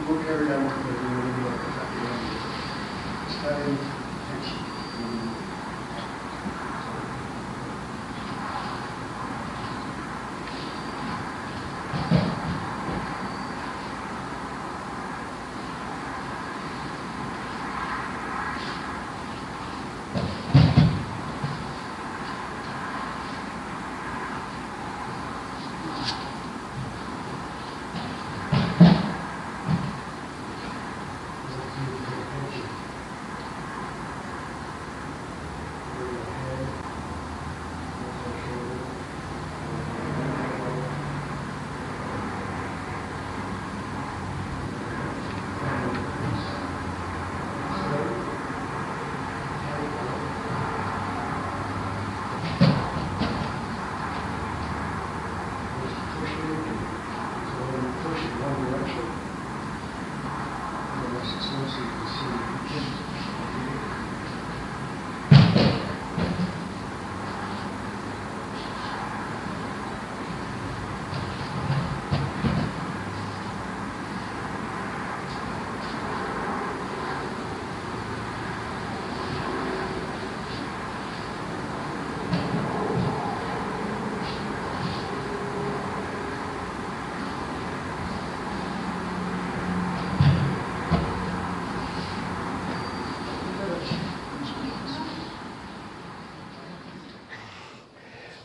we'll carry on with the studying.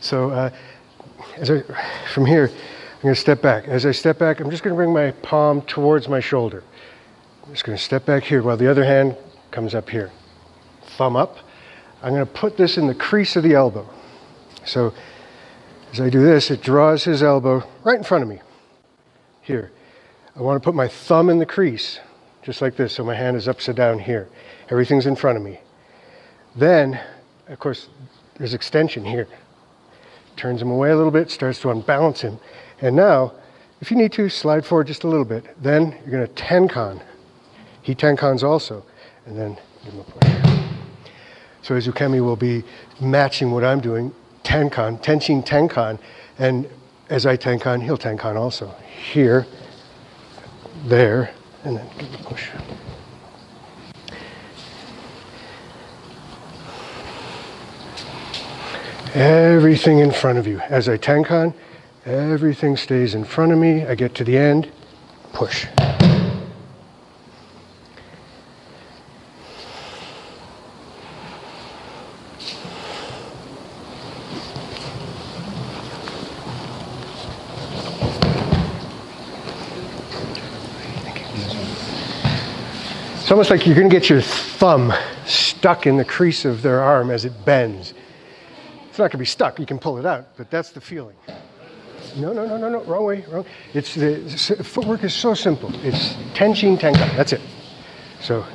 So from here, I'm going to step back. As I step back, I'm just going to bring my palm towards my shoulder. I'm just going to step back here while the other hand comes up here. Thumb up. I'm going to put this in the crease of the elbow. So as I do this, it draws his elbow right in front of me. Here. I want to put my thumb in the crease, just like this, so my hand is upside down here. Everything's in front of me. Then, of course, there's extension here. Turns him away a little bit, starts to unbalance him. And now, if you need to, slide forward just a little bit. Then you're going to tenkan. He tenkans also. And then give him a push. So Izukemi will be matching what I'm doing, tenkan, tenchin tenkan. And as I tenkan, he'll tenkan also. Here, there, and then give him a push. Everything in front of you. As I tenkan, everything stays in front of me. I get to the end, push. It's almost like you're going to get your thumb stuck in the crease of their arm as it bends. It's not going to be stuck. You can pull it out, but that's the feeling. No, wrong way, wrong. It's the footwork is so simple. It's tenchin, tenkan. That's it. So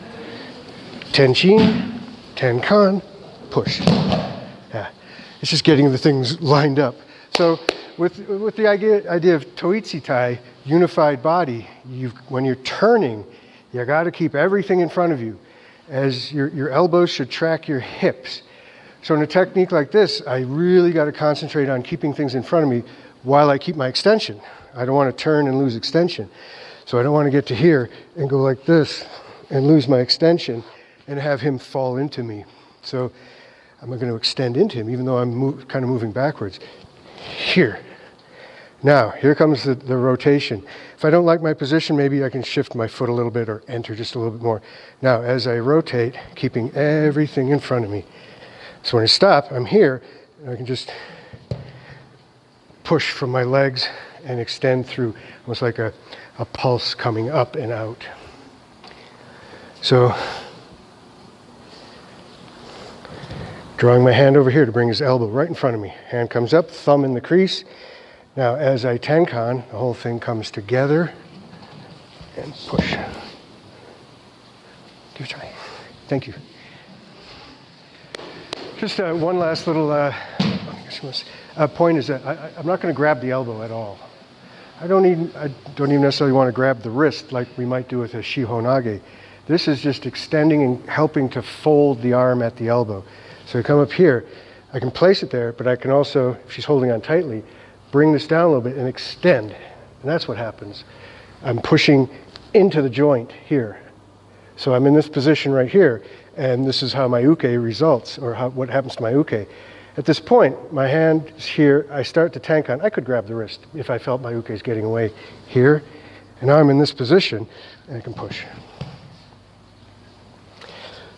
tenchin, tenkan, push. Yeah, it's just getting the things lined up. So with the idea of TOITSUTAI, unified body, when you're turning, you got to keep everything in front of you, as your elbows should track your hips. So in a technique like this, I really got to concentrate on keeping things in front of me while I keep my extension. I don't want to turn and lose extension. So I don't want to get to here and go like this and lose my extension and have him fall into me. So I'm going to extend into him, even though I'm kind of moving backwards. Here. Now, here comes the rotation. If I don't like my position, maybe I can shift my foot a little bit or enter just a little bit more. Now, as I rotate, keeping everything in front of me. So when I stop, I'm here, and I can just push from my legs and extend through, almost like a pulse coming up and out. So, drawing my hand over here to bring his elbow right in front of me. Hand comes up, thumb in the crease. Now, as I tenkan, the whole thing comes together and push. Give it a try. Thank you. Just one last little point is that I'm not going to grab the elbow at all. I don't even necessarily want to grab the wrist like we might do with a shihonage. This is just extending and helping to fold the arm at the elbow. So I come up here, I can place it there, but I can also, if she's holding on tightly, bring this down a little bit and extend. And that's what happens. I'm pushing into the joint here. So I'm in this position right here, and this is how my uke results, or what happens to my uke. At this point, my hand is here, I start to tenkan. I could grab the wrist if I felt my uke is getting away here. And now I'm in this position, and I can push.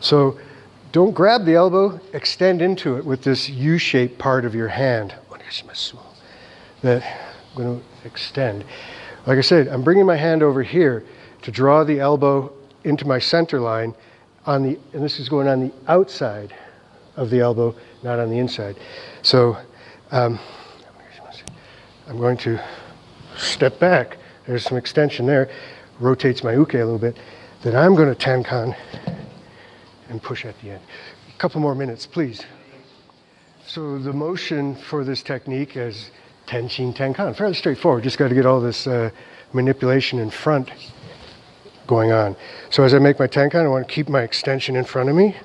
So don't grab the elbow, extend into it with this U-shaped part of your hand. That I'm going to extend. Like I said, I'm bringing my hand over here to draw the elbow into my center line and this is going on the outside of the elbow, not on the inside. So I'm going to step back. There's some extension there, rotates my uke a little bit. Then I'm going to tenkan and push at the end. A couple more minutes, please. So the motion for this technique is Tenshin Tenkan, fairly straightforward. Just got to get all this manipulation in front going on. So as I make my Tenkan, I want to keep my extension in front of me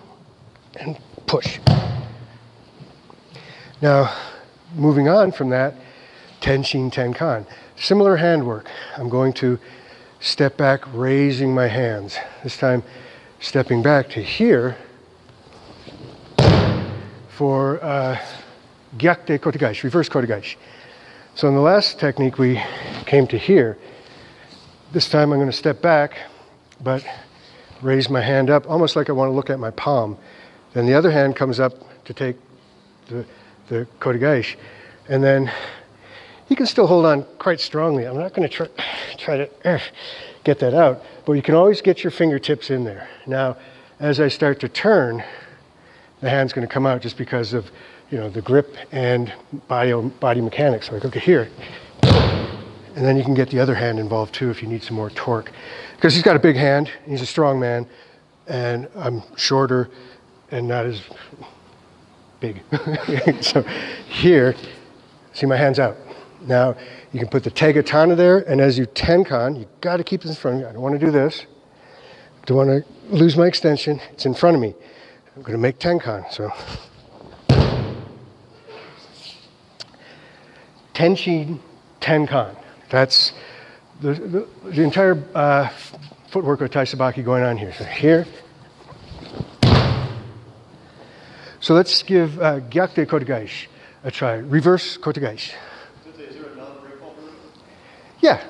and push. Now, moving on from that, Tenshin Tenkan. Similar handwork. I'm going to step back, raising my hands. This time, stepping back to here for Gyakute Kotegaishi, reverse Kotegaishi. So in the last technique, we came to here. This time I'm going to step back, but raise my hand up, almost like I want to look at my palm. Then the other hand comes up to take the Kotegaishi. And then you can still hold on quite strongly. I'm not going to try to get that out, but you can always get your fingertips in there. Now, as I start to turn, the hand's going to come out just because of, you know, the grip and body mechanics. So I go to here, and then you can get the other hand involved too if you need some more torque. Because he's got a big hand, he's a strong man, and I'm shorter and not as big. So here, see my hand's out. Now, you can put the Tegatana there, and as you tenkan, you got to keep this in front of you. I don't want to do this. I don't want to lose my extension. It's in front of me. I'm going to make tenkan. So, Tenshin Tenkan. That's the entire footwork of Taisabaki going on here. So here. So let's give Gyakute Kotegaishi a try. Reverse Kotegaishi. Yeah.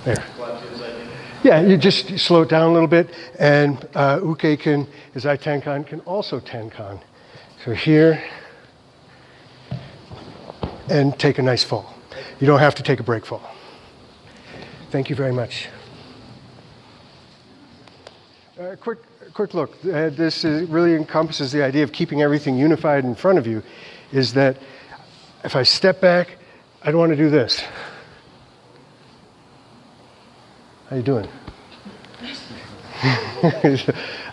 There. Yeah, you just slow it down a little bit, and uke can, as I tenkan, can also tenkan. So here, and take a nice fall. You don't have to take a break fall. Thank you very much. Quick look. This really encompasses the idea of keeping everything unified in front of you, is that if I step back, I don't want to do this. How you doing?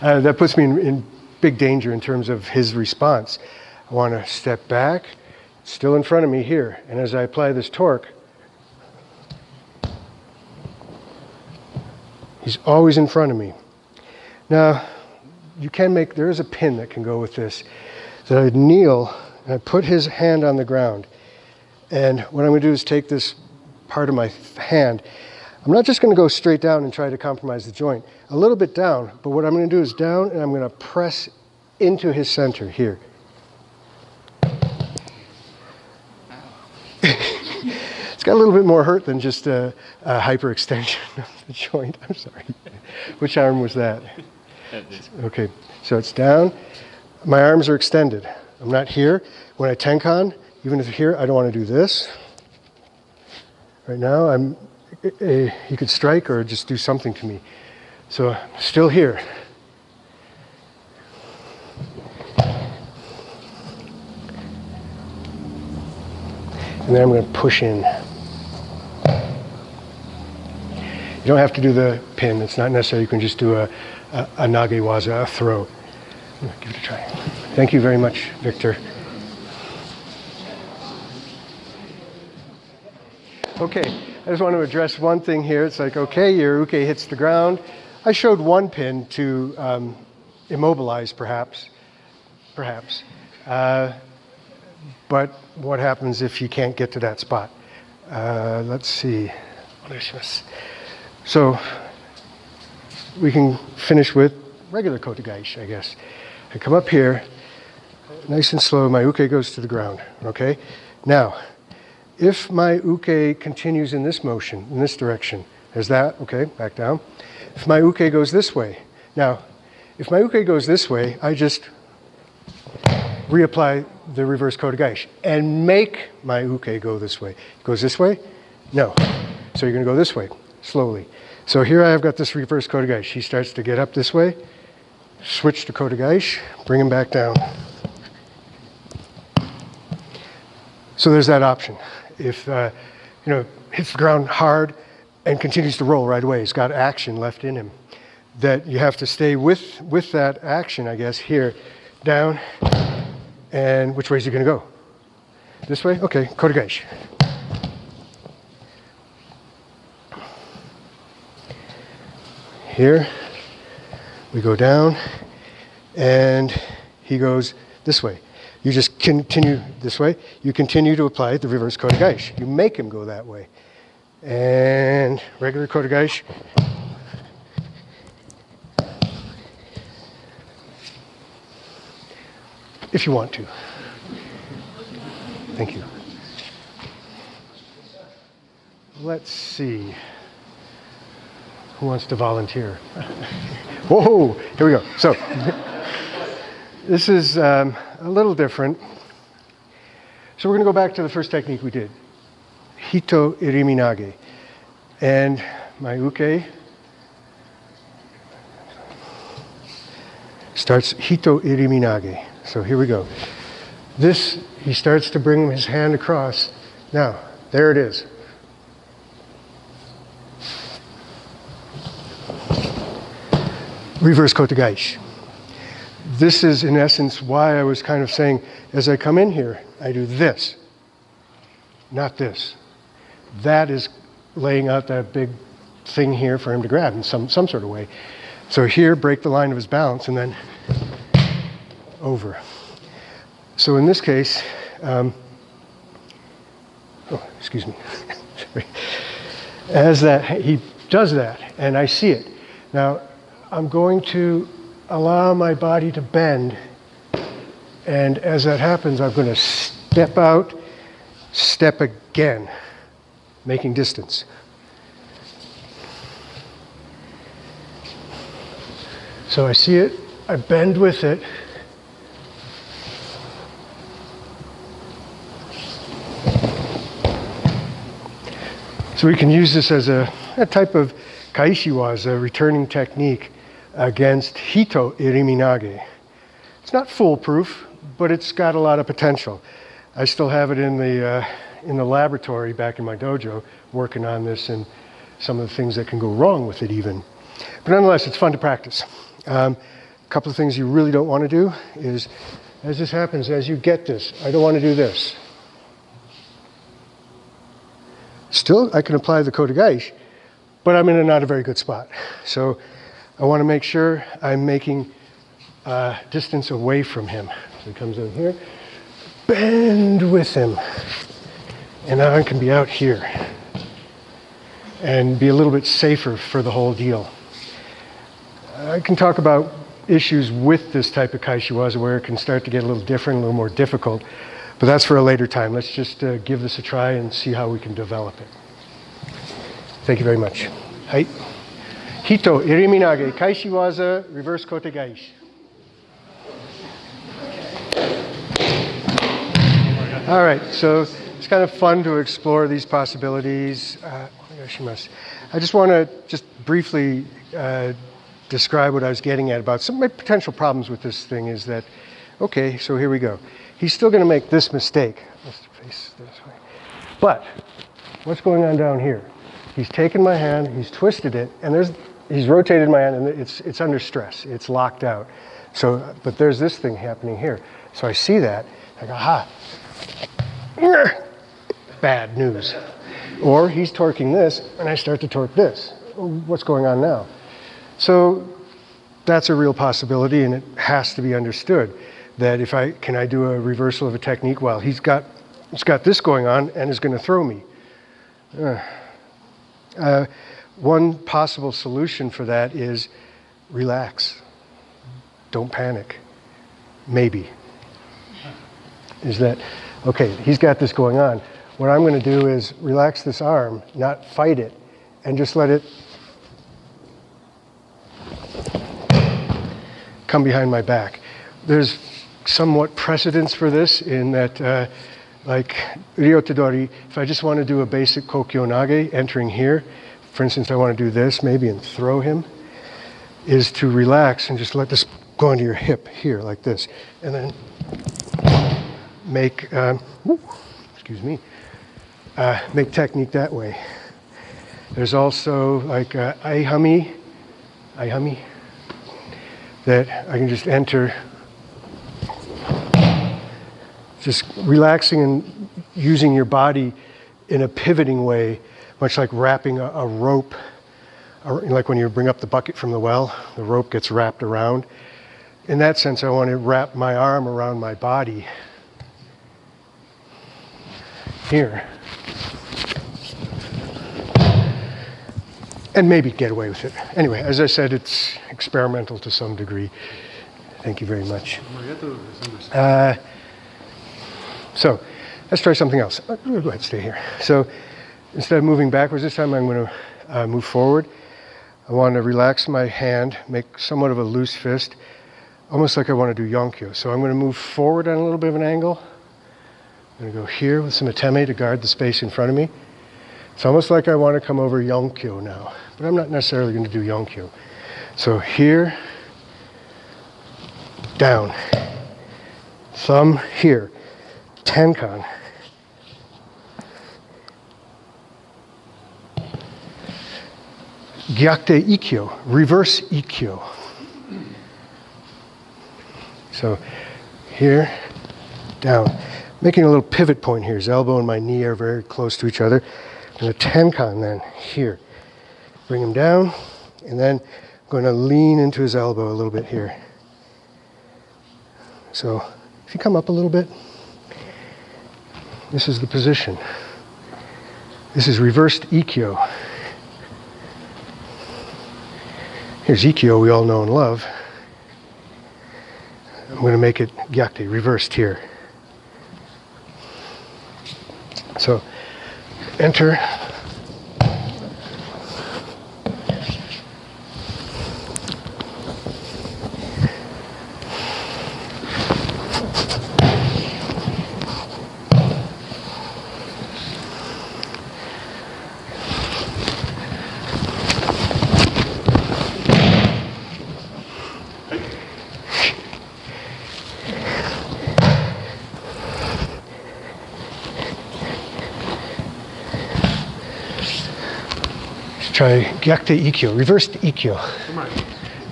That puts me in big danger in terms of his response. I want to step back, still in front of me here, and as I apply this torque, he's always in front of me. Now, you can make, there is a pin that can go with this. So I'd kneel, and I'd put his hand on the ground. And what I'm going to do is take this part of my hand. I'm not just going to go straight down and try to compromise the joint. A little bit down, but what I'm going to do is down, and I'm going to press into his center here. It's got a little bit more hurt than just a hyperextension of the joint. I'm sorry. Which arm was that? Okay, so it's down. My arms are extended. I'm not here. When I tenkan, even if here, I don't want to do this. Right now, he could strike or just do something to me. So I'm still here. And then I'm going to push in. You don't have to do the pin. It's not necessary. You can just do a nagewaza, a throw. Give it a try. Thank you very much, Victor. Okay, I just want to address one thing here. It's like, okay, your uke hits the ground. I showed one pin to immobilize, perhaps. But what happens if you can't get to that spot? Let's see. So we can finish with regular kotegaishi, I guess. I come up here, nice and slow, my uke goes to the ground, okay? Now, if my uke continues in this motion, in this direction, there's that, okay, back down. If my uke goes this way, now, if my uke goes this way, I just reapply the reverse kotegaishi and make my uke go this way. It goes this way? No. So you're going to go this way, slowly. So here I've got this reverse kotegaishi. He starts to get up this way, switch to kotegaishi, bring him back down. So there's that option. If, hits the ground hard and continues to roll right away, he's got action left in him, that you have to stay with that action, I guess, here, down, and which way is he going to go? This way? Okay, kotegaishi. Here, we go down, and he goes this way. You just continue this way. You continue to apply the reverse kotegaishi. You make him go that way. And regular kotegaishi. If you want to. Thank you. Let's see. Who wants to volunteer? Whoa, here we go. So, this is a little different. So we're going to go back to the first technique we did. Hito iriminage. And my uke starts hito iriminage. So here we go. This, he starts to bring his hand across. Now, there it is. Reverse kotegaishi. This is, in essence, why I was kind of saying, as I come in here, I do this, not this. That is laying out that big thing here for him to grab in some sort of way. So here, break the line of his balance, and then over. So in this case, excuse me. As that, he does that, and I see it. Now, I'm going to allow my body to bend, and as that happens, I'm going to step out, step again, making distance. So I see it, I bend with it, so we can use this as a type of kaishiwaza, returning technique against hito iriminage. It's not foolproof, but it's got a lot of potential. I still have it in the laboratory back in my dojo, working on this and some of the things that can go wrong with it even. But nonetheless, it's fun to practice. A couple of things you really don't want to do is, as this happens, as you get this, I don't want to do this. Still, I can apply the kotegaishi, but I'm in not a very good spot. So I want to make sure I'm making distance away from him. So he comes in here, bend with him, and now I can be out here and be a little bit safer for the whole deal. I can talk about issues with this type of kaishiwaza where it can start to get a little different, a little more difficult, but that's for a later time. Let's just give this a try and see how we can develop it. Thank you very much. Hai. Hito iriminage kaishiwaza reverse kotegaishi. All right, so it's kind of fun to explore these possibilities. I just want to briefly describe what I was getting at about some of my potential problems with this thing is that, okay, so here we go. He's still going to make this mistake. Let's face this way. But what's going on down here? He's taken my hand, he's twisted it, and he's rotated my hand, and it's under stress. It's locked out. So, but there's this thing happening here. So I see that. I go, aha. Bad news. Or he's torquing this, and I start to torque this. What's going on now? So that's a real possibility, and it has to be understood that if can I do a reversal of a technique while he's got this going on and is going to throw me. One possible solution for that is relax. Don't panic. Maybe. Is that, okay, he's got this going on. What I'm going to do is relax this arm, not fight it, and just let it come behind my back. There's somewhat precedence for this in that, like Ryotodori, if I just want to do a basic Kokyo Nage, entering here, for instance, I want to do this maybe and throw him, is to relax and just let this go into your hip here like this. And then make, make technique that way. There's also like aihami, that I can just enter, just relaxing and using your body in a pivoting way, much like wrapping a rope, like when you bring up the bucket from the well, the rope gets wrapped around. In that sense, I want to wrap my arm around my body here. And maybe get away with it. Anyway, as I said, it's experimental to some degree. Thank you very much. So let's try something else. Go ahead, stay here. So instead of moving backwards, this time I'm going to move forward. I want to relax my hand, make somewhat of a loose fist, almost like I want to do yonkyo. So I'm going to move forward on a little bit of an angle. I'm going to go here with some ateme to guard the space in front of me. It's almost like I want to come over yonkyo now, but I'm not necessarily going to do yonkyo. So here, down, thumb here, tenkan. Gyakute ikkyo, reverse ikkyo. So here, down. Making a little pivot point here. His elbow and my knee are very close to each other. And a tenkan then, here. Bring him down, and then I'm going to lean into his elbow a little bit here. So if you come up a little bit, this is the position. This is reversed ikkyo. Here's ikkyo we all know and love. I'm going to make it gyakute, reversed here. So enter. Try gyakute ikkyo, reversed ikkyo.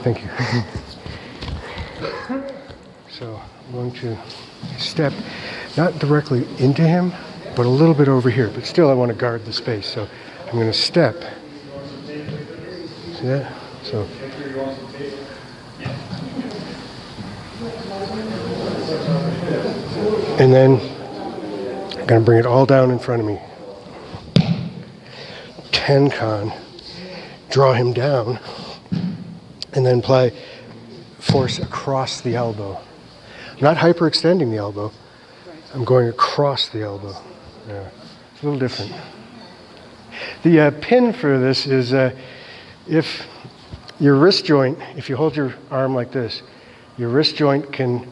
Thank you. So I'm going to step not directly into him, but a little bit over here. But still I want to guard the space. So I'm going to step. See that? So. And then I'm going to bring it all down in front of me. Tenkan. Draw him down, and then apply force across the elbow. I'm not hyperextending the elbow. I'm going across the elbow. Yeah, it's a little different. The pin for this is if your wrist joint, if you hold your arm like this, your wrist joint can,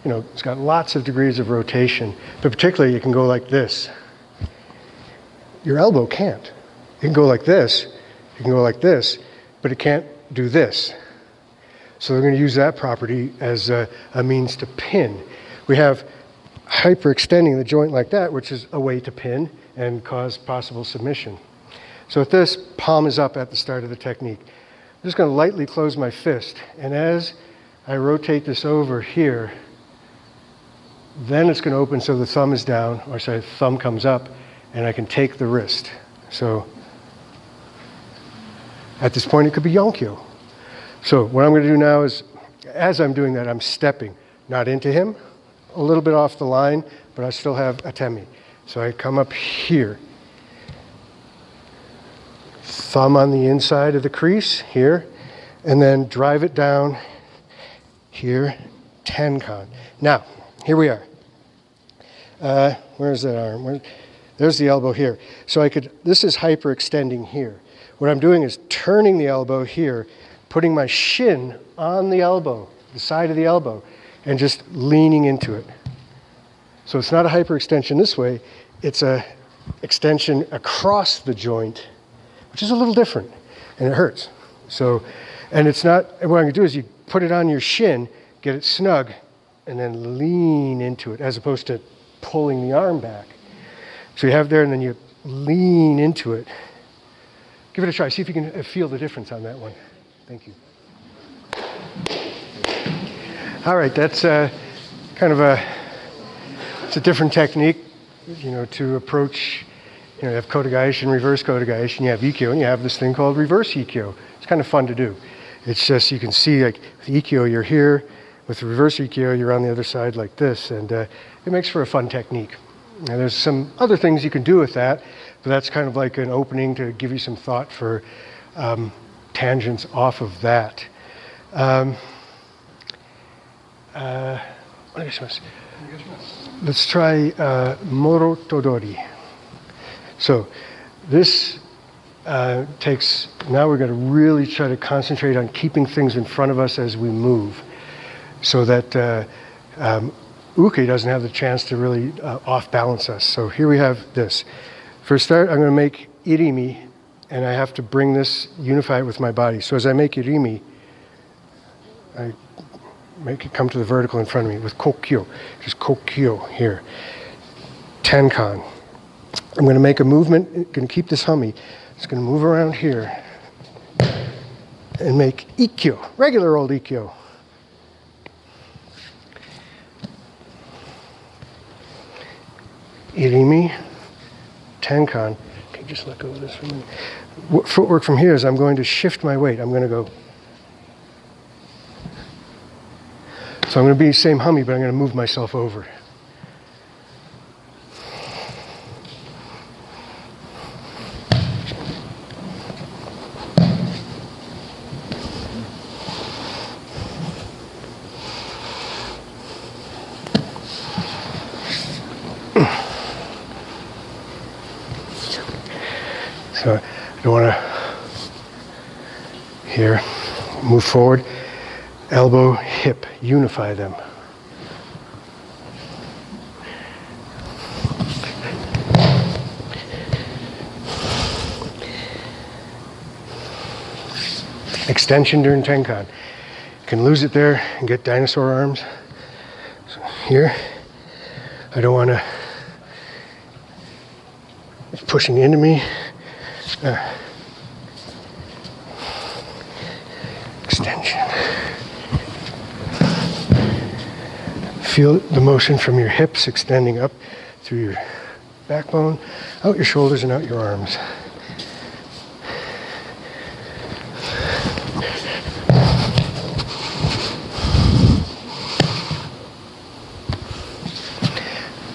it's got lots of degrees of rotation, but particularly it can go like this. Your elbow can't. It can go like this. You can go like this, but it can't do this. So they're going to use that property as a means to pin. We have hyperextending the joint like that, which is a way to pin and cause possible submission. So with this, palm is up at the start of the technique. I'm just going to lightly close my fist, and as I rotate this over here, then it's going to open so the thumb is down, or sorry, the thumb comes up, and I can take the wrist. So at this point, it could be yonkyo. So what I'm going to do now is, as I'm doing that, I'm stepping, not into him, a little bit off the line, but I still have atemi. So I come up here, thumb on the inside of the crease here, and then drive it down here, tenkan. Now, here we are. Where's that arm? There's the elbow here. So this is hyperextending here. What I'm doing is turning the elbow here, putting my shin on the elbow, the side of the elbow, and just leaning into it. So it's not a hyperextension this way, it's a extension across the joint, which is a little different, and it hurts. So, and it's not, and what I'm gonna do is you put it on your shin, get it snug, and then lean into it, as opposed to pulling the arm back. So you have there, and then you lean into it. Give it a try, see if you can feel the difference on that one. Thank you. All right, that's kind of it's a different technique, to approach. You have Kotegaeshi and reverse Kotegaeshi, and you have Ikkyo, and you have this thing called reverse Ikkyo. It's kind of fun to do. It's just, you can see, like, with Ikkyo, you're here. With the reverse Ikkyo, you're on the other side like this, and it makes for a fun technique. Now, there's some other things you can do with that, but that's kind of like an opening to give you some thought for tangents off of that. Let's try Moro Todori. So this takes, now we're going to really try to concentrate on keeping things in front of us as we move, so that uke doesn't have the chance to really off-balance us. So here we have this. For a start, I'm going to make irimi, and I have to bring this, unify it with my body. So as I make irimi, I make it come to the vertical in front of me with kokyo, just kokyo here. Tenkan. I'm going to make a movement, going to keep this hummy. It's going to move around here and make ikkyo, regular old ikkyo. Irimi, tenkan. Okay, just let go of this for a minute. Footwork from here is I'm going to shift my weight. I'm going to go. So I'm going to be same hummy, but I'm going to move myself over. So I don't want to, here, move forward, elbow, hip, unify them. Extension during tenkan. You can lose it there and get dinosaur arms. So here, I don't want to, it's pushing into me. Extension. Feel the motion from your hips extending up through your backbone, out your shoulders and out your arms.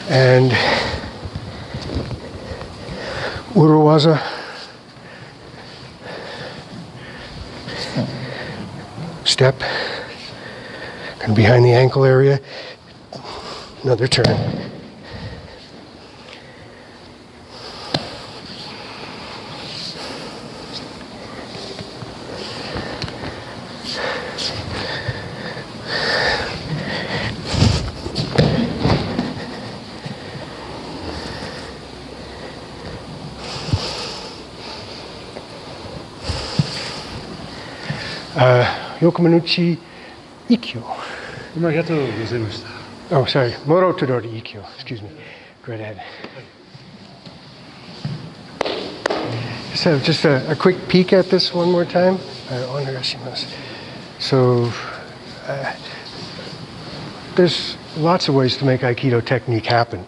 And Uruwaza. Step, kind of behind the ankle area, another turn. Yokomanuchi Ikkyo. Oh, sorry. Moro Todori Ikkyo. Excuse me. Go right ahead. So just a quick peek at this one more time. So there's lots of ways to make Aikido technique happen.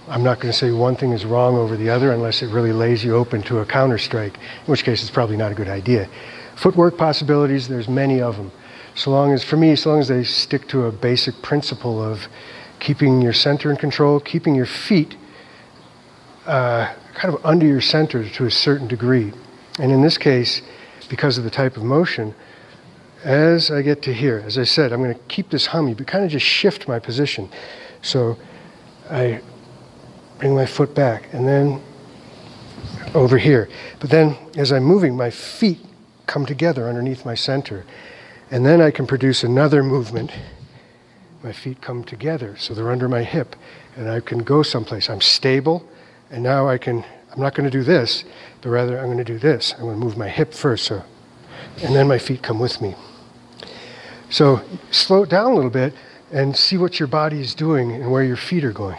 I'm not going to say one thing is wrong over the other unless it really lays you open to a counter strike, in which case it's probably not a good idea. Footwork possibilities, there's many of them. So long as they stick to a basic principle of keeping your center in control, keeping your feet kind of under your center to a certain degree. And in this case, because of the type of motion, as I get to here, as I said, I'm going to keep this hummy, but kind of just shift my position. So I bring my foot back and then over here. But then as I'm moving, my feet come together underneath my center. And then I can produce another movement. My feet come together, so they're under my hip. And I can go someplace. I'm stable, and now I'm not going to do this, but rather I'm going to do this. I'm going to move my hip first, and then my feet come with me. So slow it down a little bit and see what your body is doing and where your feet are going.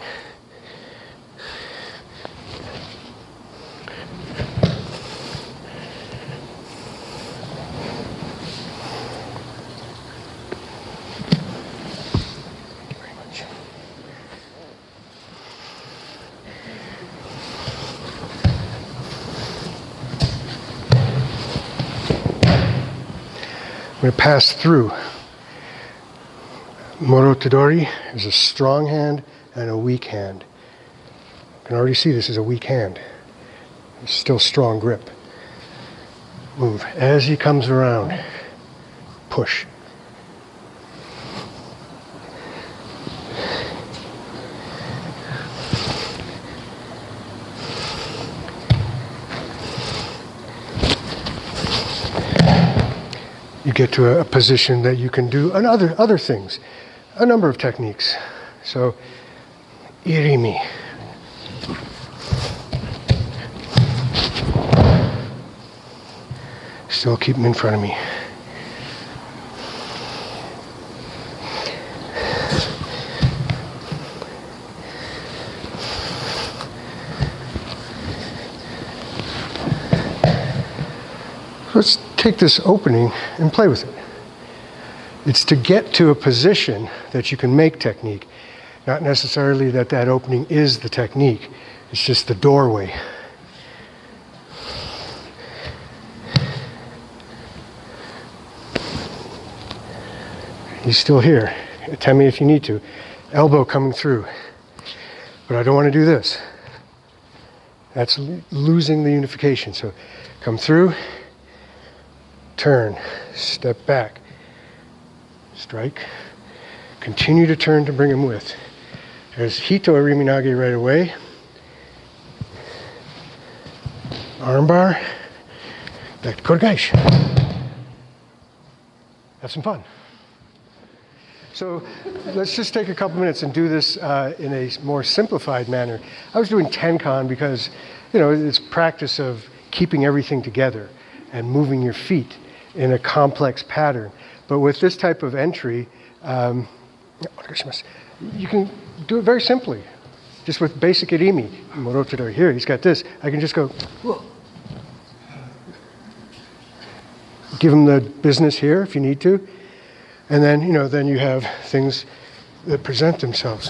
I'm going to pass through. Morotodori is a strong hand and a weak hand. You can already see this is a weak hand. It's still strong grip. Move. As he comes around, push. You get to a position that you can do other things, a number of techniques. So, irimi. Still keep them in front of me. Let's take this opening and play with it. It's to get to a position that you can make technique, not necessarily that opening is the technique. It's just the doorway. He's still here. Tell me if you need to. Elbow coming through. But I don't want to do this. That's losing the unification. So come through. Turn, step back, strike, continue to turn to bring him with. There's Hito Ariminage right away. Armbar, back to Kodagaishi. Have some fun. So let's just take a couple minutes and do this in a more simplified manner. I was doing Tenkan because, it's practice of keeping everything together and moving your feet in a complex pattern. But with this type of entry, you can do it very simply, just with basic irimi. Morotodori here, he's got this. I can just go, whoa. Give him the business here if you need to. And then, then you have things that present themselves.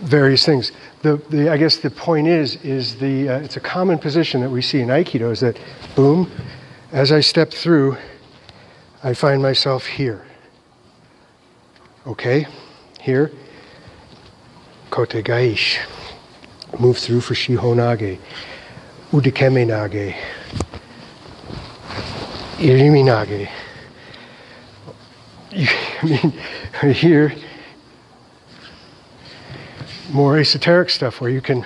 Various things. I guess the point is it's a common position that we see in Aikido is that, boom, as I step through, I find myself here. Okay, here, kote gaish, move through for shiho nage, udikeme nage, irimi nage. Here, more esoteric stuff where you can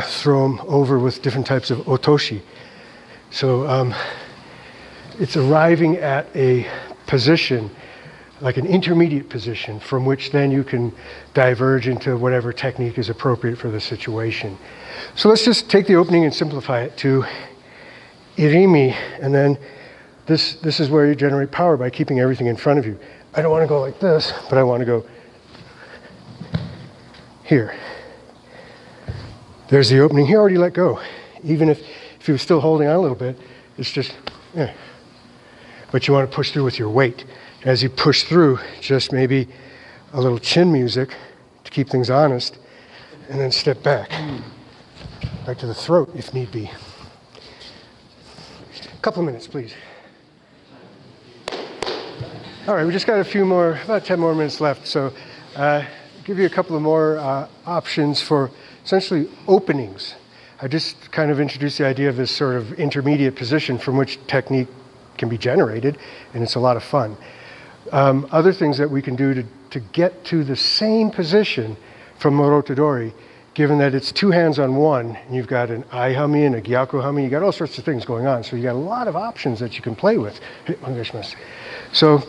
throw them over with different types of otoshi. So it's arriving at a position, like an intermediate position, from which then you can diverge into whatever technique is appropriate for the situation. So let's just take the opening and simplify it to irimi, and then this is where you generate power by keeping everything in front of you. I don't want to go like this, but I want to go here. There's the opening. He already let go. Even if he was still holding on a little bit, it's just, yeah. But you want to push through with your weight. As you push through, just maybe a little chin music to keep things honest, and then step back. right to the throat if need be. A couple of minutes, please. All right, we just got a few more, about 10 more minutes left. So give you a couple of more options for essentially openings. I just kind of introduced the idea of this sort of intermediate position from which technique can be generated, and it's a lot of fun. Other things that we can do to get to the same position from Morotodori, given that it's two hands on one, and you've got an ai hami and a gyaku hami, you got all sorts of things going on, so you got a lot of options that you can play with. So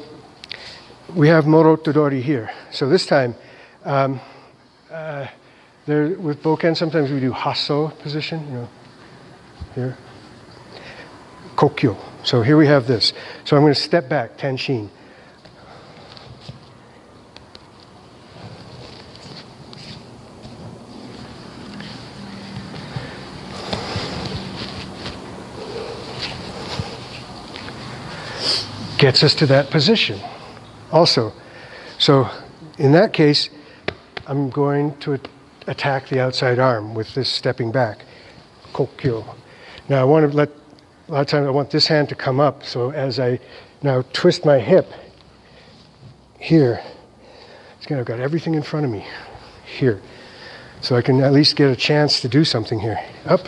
we have Morotodori here. So this time, with Boken, sometimes we do Hasso position, you know, here. Kokyo. So here we have this. So I'm going to step back, Tenshin. Gets us to that position also. So in that case, I'm going to attack the outside arm with this stepping back, Kokyo. Now I want to a lot of times I want this hand to come up, so as I now twist my hip here, I've got everything in front of me here. So I can at least get a chance to do something here. Up,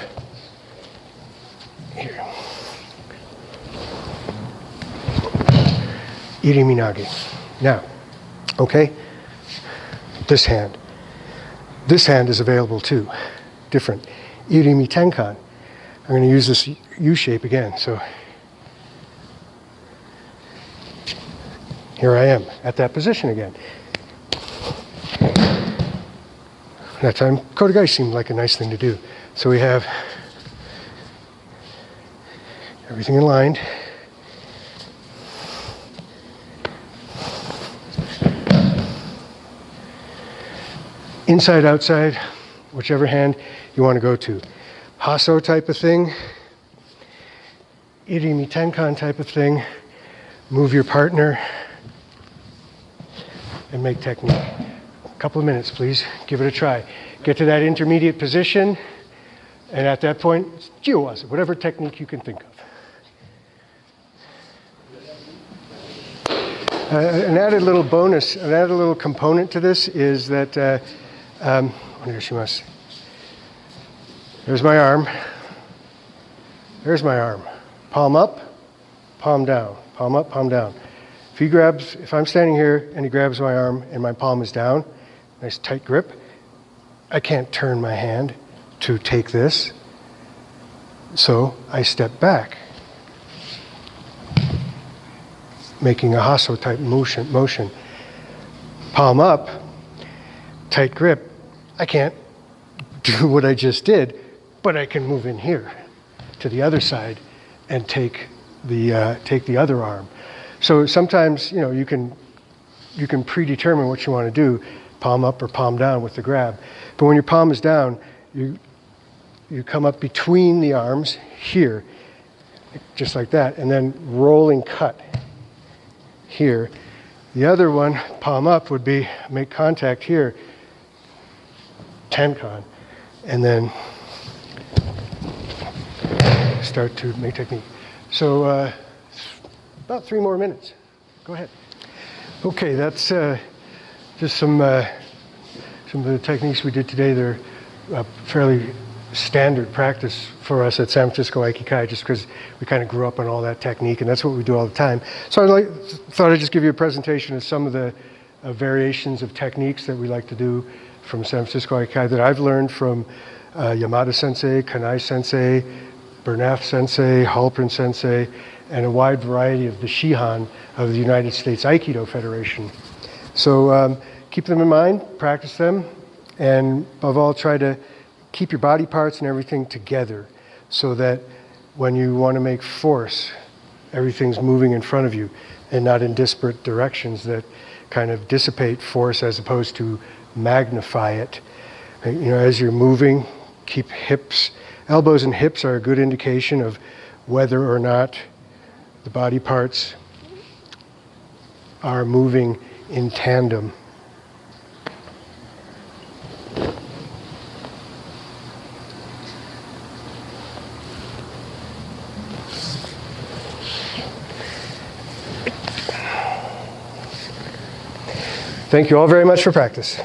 here. Iriminage. Now, okay, this hand. This hand is available too, different. Irimi Tenkan. I'm going to use this U shape again. So here I am at that position again. That time, Kotegai seemed like a nice thing to do. So we have everything aligned. Inside, outside, whichever hand you want to go to. Hasso type of thing, Irimi Tenkan type of thing, move your partner and make technique. A couple of minutes, please. Give it a try. Get to that intermediate position, and at that point, it's jiwaza, whatever technique you can think of. An added little bonus, an added little component to this is that, there's my arm. There's my arm. Palm up, palm down. Palm up, palm down. If I'm standing here and he grabs my arm and my palm is down, nice tight grip, I can't turn my hand to take this. So I step back, making a Hasso type motion. Palm up, tight grip. I can't do what I just did, but I can move in here to the other side and take the other arm. So sometimes, you know, you can predetermine what you want to do, palm up or palm down with the grab. But when your palm is down, you come up between the arms here, just like that, and then rolling cut here. The other one, palm up, would be make contact here, Tenkan, and then start to make technique. So about 3 more minutes. Go ahead. Okay, that's just some of the techniques we did today. They're fairly standard practice for us at San Francisco Aikikai, just because we kind of grew up on all that technique, and that's what we do all the time. So I thought I'd just give you a presentation of some of the variations of techniques that we like to do from San Francisco Aikikai that I've learned from Yamada Sensei, Kanai Sensei, Bernath Sensei, Halpern Sensei, and a wide variety of the Shihan of the United States Aikido Federation. So keep them in mind, practice them, and above all, try to keep your body parts and everything together so that when you want to make force, everything's moving in front of you and not in disparate directions that kind of dissipate force as opposed to magnify it. You know, as you're moving, keep elbows and hips are a good indication of whether or not the body parts are moving in tandem. Thank you all very much for practice.